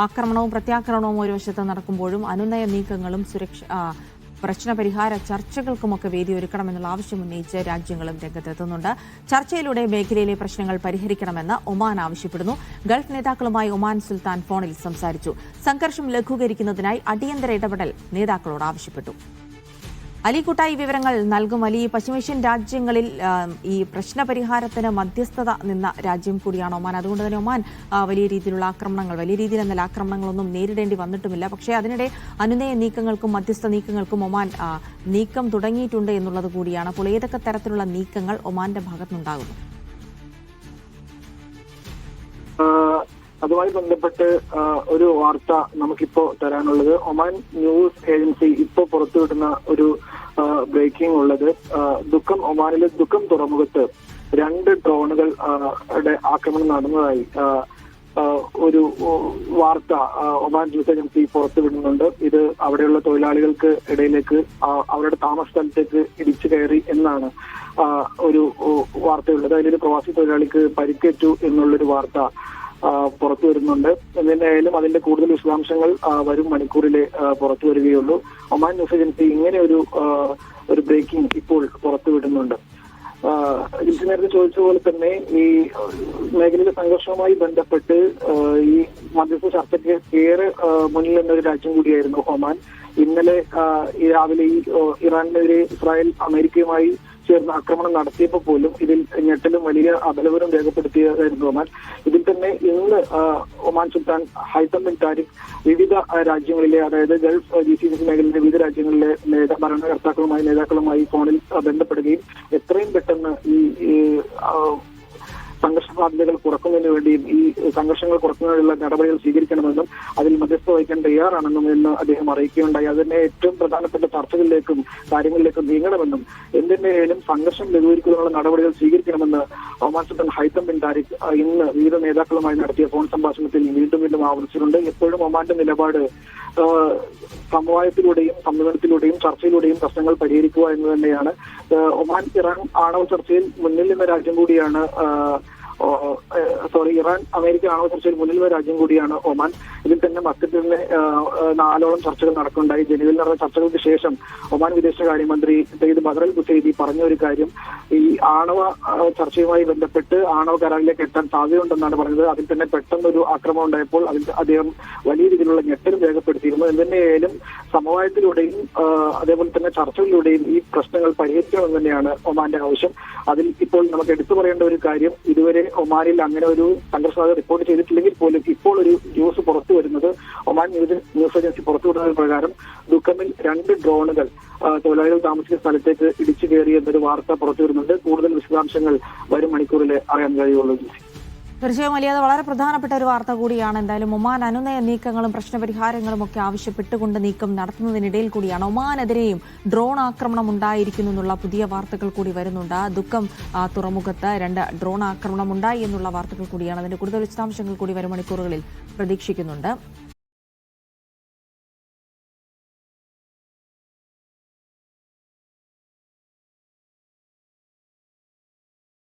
ആക്രമണവും പ്രത്യാക്രമണവും ഒരു വശത്ത് നടക്കുമ്പോഴും അനുനയ നീക്കങ്ങളും പ്രശ്നപരിഹാര ചർച്ചകൾക്കുമൊക്കെ വേദിയൊരുക്കണമെന്നുള്ള ആവശ്യം ഉന്നയിച്ച് രാജ്യങ്ങളും രംഗത്തെത്തുന്നുണ്ട്. ചർച്ചയിലൂടെ മേഖലയിലെ പ്രശ്നങ്ങൾ പരിഹരിക്കണമെന്ന് ഒമാൻ ആവശ്യപ്പെടുന്നു. ഗൾഫ് നേതാക്കളുമായി ഒമാൻ സുൽത്താൻ ഫോണിൽ സംസാരിച്ചു. സംഘർഷം ലഘൂകരിക്കുന്നതിനായി അടിയന്തര ഇടപെടൽ നേതാക്കളോട് ആവശ്യപ്പെട്ടു. അലിക്കുട്ടായി വിവരങ്ങൾ നൽകും. അലി, പശ്ചിമേഷ്യൻ രാജ്യങ്ങളിൽ ഈ പ്രശ്നപരിഹാരത്തിന് മധ്യസ്ഥത നിന്ന രാജ്യം കൂടിയാണ് ഒമാൻ. അതുകൊണ്ട് തന്നെ ഒമാൻ വലിയ രീതിയിൽ എന്നല്ല ആക്രമണങ്ങളൊന്നും നേരിടേണ്ടി വന്നിട്ടുമില്ല. പക്ഷേ അതിനിടെ അനുനയ നീക്കങ്ങൾക്കും മധ്യസ്ഥ നീക്കങ്ങൾക്കും ഒമാൻ നീക്കം തുടങ്ങിയിട്ടുണ്ട് എന്നുള്ളത് കൂടിയാണ്. അപ്പോൾ ഏതൊക്കെ തരത്തിലുള്ള നീക്കങ്ങൾ ഒമാന്റെ ഭാഗത്തുനിന്നുണ്ടാകുന്നു? അതുമായി ബന്ധപ്പെട്ട് ഒരു വാർത്ത നമുക്കിപ്പോ തരാനുള്ളത്, ഒമാൻ ന്യൂസ് ഏജൻസി ഇപ്പോൾ പുറത്തുവിടുന്ന ഒരു ബ്രേക്കിംഗ് ഉള്ളത്, ഒമാനിലെ ദുഃഖം തുറമുഖത്ത് 2 ഡ്രോണുകൾ ആക്രമണം നടന്നതായി ഒരു വാർത്ത ഒമാൻ ന്യൂസ് ഏജൻസി പുറത്തുവിടുന്നുണ്ട്. ഇത് അവിടെയുള്ള തൊഴിലാളികൾക്ക് ഇടയിലേക്ക് അവരുടെ താമസ സ്ഥലത്തേക്ക് ഇടിച്ചു കയറി എന്നാണ് ഒരു വാർത്തയുള്ളത്. അതിലൊരു പ്രവാസി തൊഴിലാളിക്ക് പരിക്കേറ്റു എന്നുള്ളൊരു വാർത്ത പുറത്തു വരുന്നുണ്ട്. എന്തായാലും അതിന്റെ കൂടുതൽ വിശദാംശങ്ങൾ വരും മണിക്കൂറിലെ പുറത്തു വരികയുള്ളൂ. ഒമാൻ ന്യൂസ് ഏജൻസി ഇങ്ങനെ ഒരു ബ്രേക്കിംഗ് ഇപ്പോൾ പുറത്തുവിടുന്നുണ്ട്. ജിൽസി നേരത്തെ ചോദിച്ച പോലെ തന്നെ ഈ മേഖലയിലെ സംഘർഷവുമായി ബന്ധപ്പെട്ട് ഈ മധ്യസ്ഥ ചർച്ചയ്ക്ക് ഏറെ മുന്നിൽ നിന്നൊരു രാജ്യം കൂടിയായിരുന്നു ഒമാൻ. ഇന്നലെ രാവിലെ ഈ ഇറാനെതിരെ ഇസ്രായേൽ അമേരിക്കയുമായി ചേർന്ന് ആക്രമണം നടത്തിയപ്പോൾ പോലും ഇതിൽ ഞെട്ടലും വലിയ അപലപനം രേഖപ്പെടുത്തിയതായിരുന്നു ഒമാൻ. ഇതിൽ തന്നെ ഇന്ന് ഒമാൻ സുൽത്താൻ ഹൈതം ബിൻ താരിഖ് വിവിധ രാജ്യങ്ങളിലെ, അതായത് ഗൾഫ് GCC മേഖലയിലെ വിവിധ രാജ്യങ്ങളിലെ നേതാക്കളുമായി ഫോണിൽ ബന്ധപ്പെടുകയും എത്രയും പെട്ടെന്ന് ഈ സംഘർഷ സാധ്യതകൾ കുറക്കുന്നതിന് വേണ്ടിയും ഈ സംഘർഷങ്ങൾ കുറക്കുന്നതിനുള്ള നടപടികൾ സ്വീകരിക്കണമെന്നും അതിൽ മധ്യസ്ഥ വഹിക്കാൻ തയ്യാറാണെന്നും എന്ന് അദ്ദേഹം അറിയിക്കുകയുണ്ടായി. അതിനെ ഏറ്റവും പ്രധാനപ്പെട്ട ചർച്ചകളിലേക്കും കാര്യങ്ങളിലേക്കും നീങ്ങണമെന്നും എന്തിന്റെയായാലും സംഘർഷം ലഘൂകരിക്കുന്നതിനുള്ള നടപടികൾ സ്വീകരിക്കണമെന്ന് ഒമാൻ സുൽത്താൻ ഹൈതം ബിൻ താരിഖ് ഇന്ന് വിവിധ നേതാക്കളുമായി നടത്തിയ ഫോൺ സംഭാഷണത്തിൽ വീണ്ടും ആവർത്തിച്ചിട്ടുണ്ട്. എപ്പോഴും ഒമാന്റെ നിലപാട് സമവായത്തിലൂടെയും സമ്മേളനത്തിലൂടെയും ചർച്ചയിലൂടെയും പ്രശ്നങ്ങൾ പരിഹരിക്കുക എന്ന് തന്നെയാണ്. ഒമാൻ ഇറാൻ ആണവ ചർച്ചയിൽ മുന്നിൽ നിന്ന രാജ്യം കൂടിയാണ് ഇറാൻ അമേരിക്ക ആണവ ചർച്ചയിൽ മുന്നിൽ നിന്ന രാജ്യം കൂടിയാണ് ഒമാൻ. ഇതിൽ തന്നെ മസ്കറ്റിൽ തന്നെ 4ഓളം ചർച്ചകൾ നടക്കുകയുണ്ടായി. ജനീവയിൽ നടന്ന ചർച്ചകൾക്ക് ശേഷം ഒമാൻ വിദേശകാര്യമന്ത്രി സയ്യിദ് ബദർ അൽ ബുസൈദി പറഞ്ഞ ഒരു കാര്യം, ഈ ആണവ ചർച്ചയുമായി ബന്ധപ്പെട്ട് ആണവ കരാറിലേക്ക് എത്താൻ സാധ്യതയുണ്ടെന്നാണ് പറഞ്ഞത്. അതിൽ തന്നെ പെട്ടെന്നൊരു ആക്രമണം ഉണ്ടായപ്പോൾ അദ്ദേഹം വലിയ രീതിയിലുള്ള ഞെട്ടലും രേഖപ്പെടുത്തിയിരുന്നു. എന്തിനായാലും സമവായത്തിലൂടെയും അതേപോലെ തന്നെ ചർച്ചകളിലൂടെയും ഈ പ്രശ്നങ്ങൾ പരിഹരിക്കണമെന്ന് തന്നെയാണ് ഒമാന്റെ ആവശ്യം. അതിൽ ഇപ്പോൾ നമുക്ക് എടുത്തു പറയേണ്ട ഒരു കാര്യം, ഇതുവരെ ഒമാനിൽ അങ്ങനെ ഒരു സംഘർഷസാധ്യത റിപ്പോർട്ട് ചെയ്തിട്ടില്ലെങ്കിൽ പോലും ഇപ്പോൾ ഒരു ന്യൂസ് പുറത്തു വരുന്നത്, ഒമാൻ ന്യൂസ് ഏജൻസി പുറത്തുവിടുന്നത് പ്രകാരം ദുഃഖമിൽ 2 ഡ്രോണുകൾ തൊഴിലാളികൾ താമസിക്കുന്ന സ്ഥലത്തേക്ക് ഇടിച്ചു കയറി എന്നൊരു വാർത്ത പുറത്തു വരുന്നുണ്ട്. കൂടുതൽ വിശദാംശങ്ങൾ വരും മണിക്കൂറിൽ അറിയാൻ കഴിയുള്ളൂ. തീർച്ചയായും അലി, അത് വളരെ പ്രധാനപ്പെട്ട ഒരു വാർത്ത കൂടിയാണ്. എന്തായാലും ഒമാൻ അനുനയ നീക്കങ്ങളും പ്രശ്നപരിഹാരങ്ങളും ഒക്കെ ആവശ്യപ്പെട്ടുകൊണ്ട് നീക്കം നടത്തുന്നതിനിടയിൽ കൂടിയാണ് ഒമാനെതിരെയും ഡ്രോൺ ആക്രമണം ഉണ്ടായിരിക്കുന്നു എന്നുള്ള പുതിയ വാർത്തകൾ കൂടി വരുന്നുണ്ട്. ദുഃഖം തുറമുഖത്ത് 2 ഡ്രോൺ ആക്രമണം ഉണ്ടായി എന്നുള്ള വാർത്തകൾ കൂടിയാണ്. അതിന്റെ കൂടുതൽ വിശദാംശങ്ങൾ കൂടി വരും മണിക്കൂറുകളിൽ പ്രതീക്ഷിക്കുന്നുണ്ട്.